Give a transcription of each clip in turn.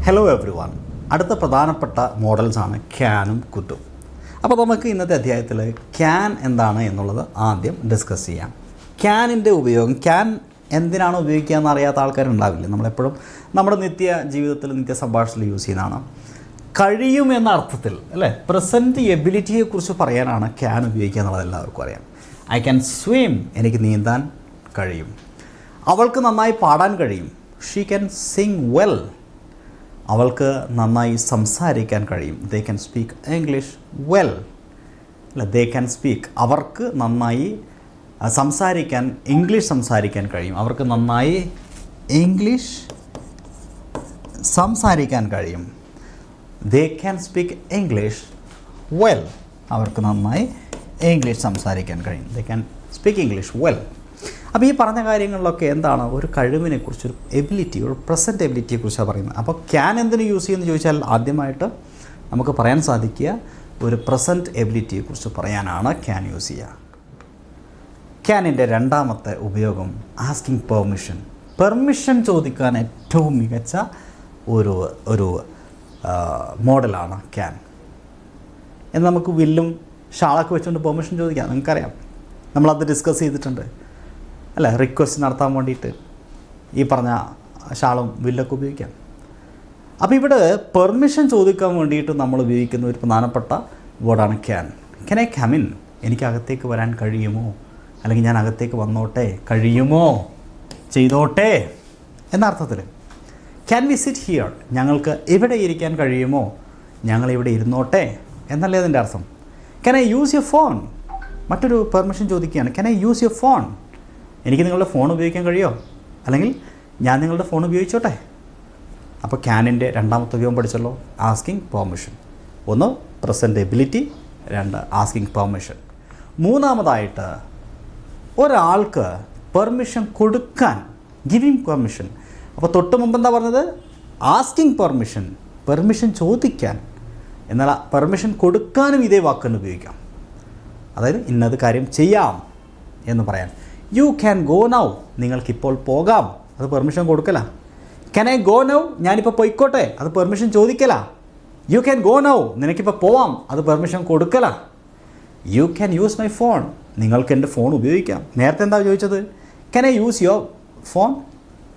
Hello every one. അടുത്ത പ്രധാനപ്പെട്ട മോഡൽസാണ് ക്യാനും കുഡും. അപ്പോൾ നമുക്ക് ഇന്നത്തെ അധ്യായത്തിൽ ക്യാൻ എന്താണ് എന്നുള്ളത് ആദ്യം ഡിസ്കസ് ചെയ്യാം. ക്യാനിൻ്റെ ഉപയോഗം, ക്യാൻ എന്തിനാണ് ഉപയോഗിക്കുക എന്നറിയാത്ത ആൾക്കാരുണ്ടാവില്ല. നമ്മളെപ്പോഴും നമ്മുടെ നിത്യ ജീവിതത്തിൽ, നിത്യ സംഭാഷണത്തിൽ യൂസ് ചെയ്യുന്നതാണ്. കഴിയും എന്ന അർത്ഥത്തിൽ, അല്ലേ, പ്രസൻറ്റ് എബിലിറ്റിയെക്കുറിച്ച് പറയാനാണ് ക്യാൻ ഉപയോഗിക്കുക എന്നുള്ളത് എല്ലാവർക്കും അറിയാം. ഐ ക്യാൻ സ്വിം, എനിക്ക് നീന്താൻ കഴിയും. അവൾക്ക് നന്നായി പാടാൻ കഴിയും. She can Singh well. അവൾക്ക് നന്നായി സംസാരിക്കാൻ കഴിയും. They can speak English well. അല്ല, ദേ ക്യാൻ സ്പീക്ക്, അവർക്ക് നന്നായി ഇംഗ്ലീഷ് സംസാരിക്കാൻ കഴിയും. അവർക്ക് നന്നായി ഇംഗ്ലീഷ് സംസാരിക്കാൻ കഴിയും. They can speak English well. അവർക്ക് നന്നായി ഇംഗ്ലീഷ് സംസാരിക്കാൻ കഴിയും. They can speak English well. അപ്പോൾ ഈ പറഞ്ഞ കാര്യങ്ങളിലൊക്കെ എന്താണ്, ഒരു കഴിവിനെക്കുറിച്ച്, ഒരു എബിലിറ്റി, ഒരു പ്രസൻറ്റ് എബിലിറ്റിയെക്കുറിച്ചാണ് പറയുന്നത്. അപ്പോൾ ക്യാൻ എന്തിനു യൂസ് ചെയ്യുമെന്ന് ചോദിച്ചാൽ ആദ്യമായിട്ട് നമുക്ക് പറയാൻ സാധിക്കുക ഒരു പ്രസൻറ്റ് എബിലിറ്റിയെക്കുറിച്ച് പറയാനാണ് ക്യാൻ യൂസ് ചെയ്യുക. ക്യാനിൻ്റെ രണ്ടാമത്തെ ഉപയോഗം ആസ്കിങ് പെർമിഷൻ. പെർമിഷൻ ചോദിക്കാൻ ഏറ്റവും മികച്ച ഒരു മോഡലാണ് ക്യാൻ. എന്ന് നമുക്ക് വില്ലും ഷാളൊക്കെ വെച്ചുകൊണ്ട് പെർമിഷൻ ചോദിക്കാം. നിങ്ങൾക്കറിയാം, നമ്മളത് ഡിസ്കസ് ചെയ്തിട്ടുണ്ട്, അല്ല, റിക്വസ്റ്റ് നടത്താൻ വേണ്ടിയിട്ട് ഈ പറഞ്ഞ ഷാളും വില്ലൊക്കെ ഉപയോഗിക്കാം. അപ്പോൾ ഇവിടെ പെർമിഷൻ ചോദിക്കാൻ വേണ്ടിയിട്ട് നമ്മൾ ഉപയോഗിക്കുന്ന ഒരു പ്രധാനപ്പെട്ട വേർഡാണ് can. Can I come in? എനിക്ക് അകത്തേക്ക് വരാൻ കഴിയുമോ? അല്ലെങ്കിൽ ഞാൻ അകത്തേക്ക് വന്നോട്ടെ, കഴിയുമോ, ചെയ്തോട്ടെ എന്ന അർത്ഥത്തിൽ. Can we sit here? ഞങ്ങൾക്ക് ഇവിടെ ഇരിക്കാൻ കഴിയുമോ? ഞങ്ങളിവിടെ ഇരുന്നോട്ടെ എന്നല്ലേ അതിൻ്റെ അർത്ഥം. Can I use your phone? മറ്റൊരു പെർമിഷൻ ചോദിക്കുകയാണ്. Can I use your phone? എനിക്ക് നിങ്ങളുടെ ഫോൺ ഉപയോഗിക്കാൻ കഴിയുമോ? അല്ലെങ്കിൽ ഞാൻ നിങ്ങളുടെ ഫോൺ ഉപയോഗിച്ചോട്ടെ? അപ്പോൾ ക്യാനിൻ്റെ രണ്ടാമത്തെ ഉപയോഗം പഠിച്ചല്ലോ, ആസ്കിങ് പെർമിഷൻ. ഒന്ന് പ്രസൻറ്റ് എബിലിറ്റി, രണ്ട് ആസ്കിങ് പെർമിഷൻ. മൂന്നാമതായിട്ട് ഒരാൾക്ക് പെർമിഷൻ കൊടുക്കാൻ, ഗിവിങ് പെർമിഷൻ. അപ്പോൾ തൊട്ട് മുമ്പ് എന്താ പറഞ്ഞത്? ആസ്കിങ് പെർമിഷൻ, പെർമിഷൻ ചോദിക്കാൻ. എന്നാൽ പെർമിഷൻ കൊടുക്കാനും ഇതേ വാക്കുകൾ ഉപയോഗിക്കാം. അതായത് ഇന്നത് കാര്യം ചെയ്യാം എന്ന് പറയാൻ. യു ക്യാൻ ഗോ നൗ, നിങ്ങൾക്കിപ്പോൾ പോകാം, അത് പെർമിഷൻ കൊടുക്കല. Can I go now? ഞാനിപ്പോൾ പോയിക്കോട്ടെ, അത് പെർമിഷൻ ചോദിക്കല. യു ക്യാൻ ഗോ നൗ, നിനക്കിപ്പോൾ പോവാം, അത് പെർമിഷൻ കൊടുക്കല. You can use my phone, നിങ്ങൾക്ക് എൻ്റെ ഫോൺ ഉപയോഗിക്കാം. നേരത്തെ എന്താ ചോദിച്ചത്? Can I use your phone?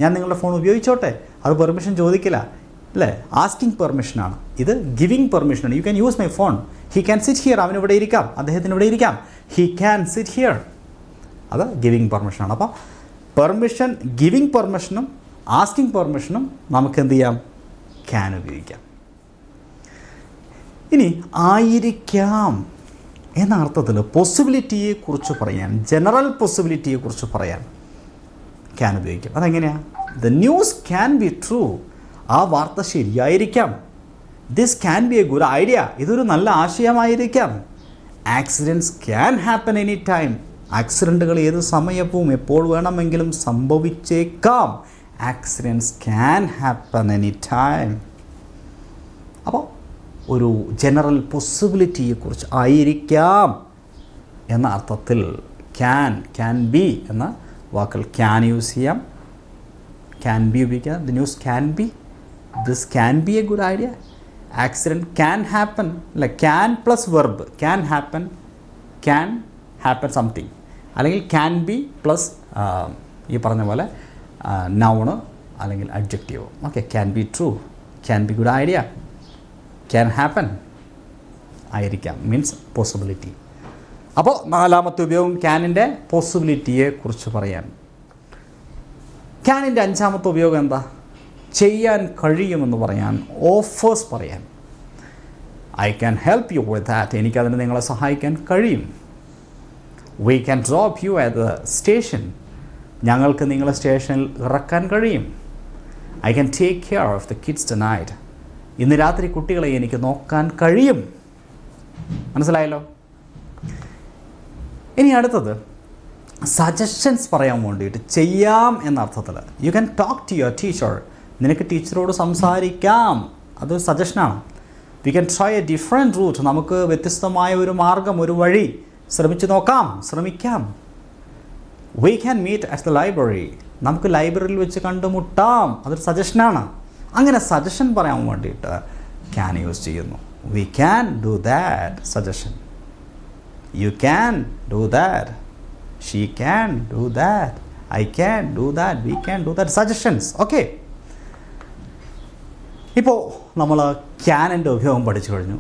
ഞാൻ നിങ്ങളുടെ ഫോൺ ഉപയോഗിച്ചോട്ടെ, അത് പെർമിഷൻ ചോദിക്കില്ല, അല്ലേ? ആസ്കിങ് പെർമിഷനാണ്. ഇത് ഗിവിങ് പെർമിഷനാണ്. You can use my phone. He can sit here, അവനിവിടെ ഇരിക്കാം, അദ്ദേഹത്തിന് ഇവിടെ ഇരിക്കാം. ഹി ക്യാൻ സിറ്റ് ഹിയർ, അത് ഗിവിങ് പെർമിഷനാണ്. അപ്പോൾ പെർമിഷൻ, ഗിവിങ് പെർമിഷനും ആസ്കിങ് പെർമിഷനും നമുക്ക് എന്ത് ചെയ്യാം? ക്യാൻ ഉപയോഗിക്കാം. ഇനി ആയിരിക്കാം എന്ന അർത്ഥത്തിൽ പോസിബിലിറ്റിയെക്കുറിച്ച് പറയാൻ, ജനറൽ പോസിബിലിറ്റിയെക്കുറിച്ച് പറയാൻ ക്യാൻ ഉപയോഗിക്കാം. അതെങ്ങനെയാണ്? The news can be true, ആ വാർത്ത ശരിയായിരിക്കാം. This can be a good idea, ഇതൊരു നല്ല ആശയമായിരിക്കാം. Accidents can happen any time, ആക്സിഡൻറ്റുകൾ ഏത് സമയവും എപ്പോൾ വേണമെങ്കിലും സംഭവിച്ചേക്കാം. Accidents can happen any time. അപ്പോൾ ഒരു ജനറൽ പോസിബിലിറ്റിയെക്കുറിച്ച്, ആയിരിക്കാം എന്ന അർത്ഥത്തിൽ ക്യാൻ ബി എന്ന വാക്കുകൾ ക്യാൻ യൂസ് ചെയ്യാം. ക്യാൻ ബി ഉപയോഗിക്കാം. The news can be, this can be a good idea. Accident can happen, അല്ല, can plus verb, can happen something. അല്ലെങ്കിൽ ക്യാൻ ബി പ്ലസ് ഈ പറഞ്ഞ പോലെ നൗണ് അല്ലെങ്കിൽ adjective. Okay, can be true, can be good idea, can happen, ആയിരിക്കാം means possibility. അപ്പോൾ നാലാമത്തെ ഉപയോഗം ക്യാനിൻ്റെ പോസിബിലിറ്റിയെക്കുറിച്ച് പറയാൻ. ക്യാനിൻ്റെ അഞ്ചാമത്തെ ഉപയോഗം എന്താ? ചെയ്യാൻ കഴിയുമെന്ന് പറയാൻ, ഓഫേഴ്സ് പറയാൻ. I can help you with that, എനിക്കതിന് നിങ്ങളെ സഹായിക്കാൻ കഴിയും. We can drop U at the station, ഞങ്ങൾക്ക് നിങ്ങളെ സ്റ്റേഷനിൽ ഇറക്കാൻ കഴിയും. I can take care of the kids to-night, ഇന്ന് രാത്രി കുട്ടികളെ എനിക്ക് നോക്കാൻ കഴിയും. മനസ്സിലായല്ലോ? ഇനി അടുത്തത് സജഷൻസ് പറയാൻ വേണ്ടിയിട്ട്, ചെയ്യാം എന്ന അർത്ഥത്തിൽ. You can talk to your teacher, നിനക്ക് ടീച്ചറോട് സംസാരിക്കാം, അത് സജഷനാണ്. We can try a different route, നമുക്ക് വ്യത്യസ്തമായ ഒരു മാർഗം, ഒരു വഴി ശ്രമിക്കാം. We can meet at the library, നമുക്ക് ലൈബ്രറിയിൽ വെച്ച് കണ്ടുമുട്ടാം, അതൊരു സജഷനാണ്. അങ്ങനെ സജഷൻ പറയാൻ വേണ്ടിയിട്ട് ക്യാൻ യൂസ് ചെയ്യുന്നു. We can do that suggestion. You can do that. She can do that. I can do that. We can do that suggestions. Okay, ഇപ്പോൾ നമ്മൾ ക്യാനിൻ്റെ ഉപയോഗം പഠിച്ചു കഴിഞ്ഞു.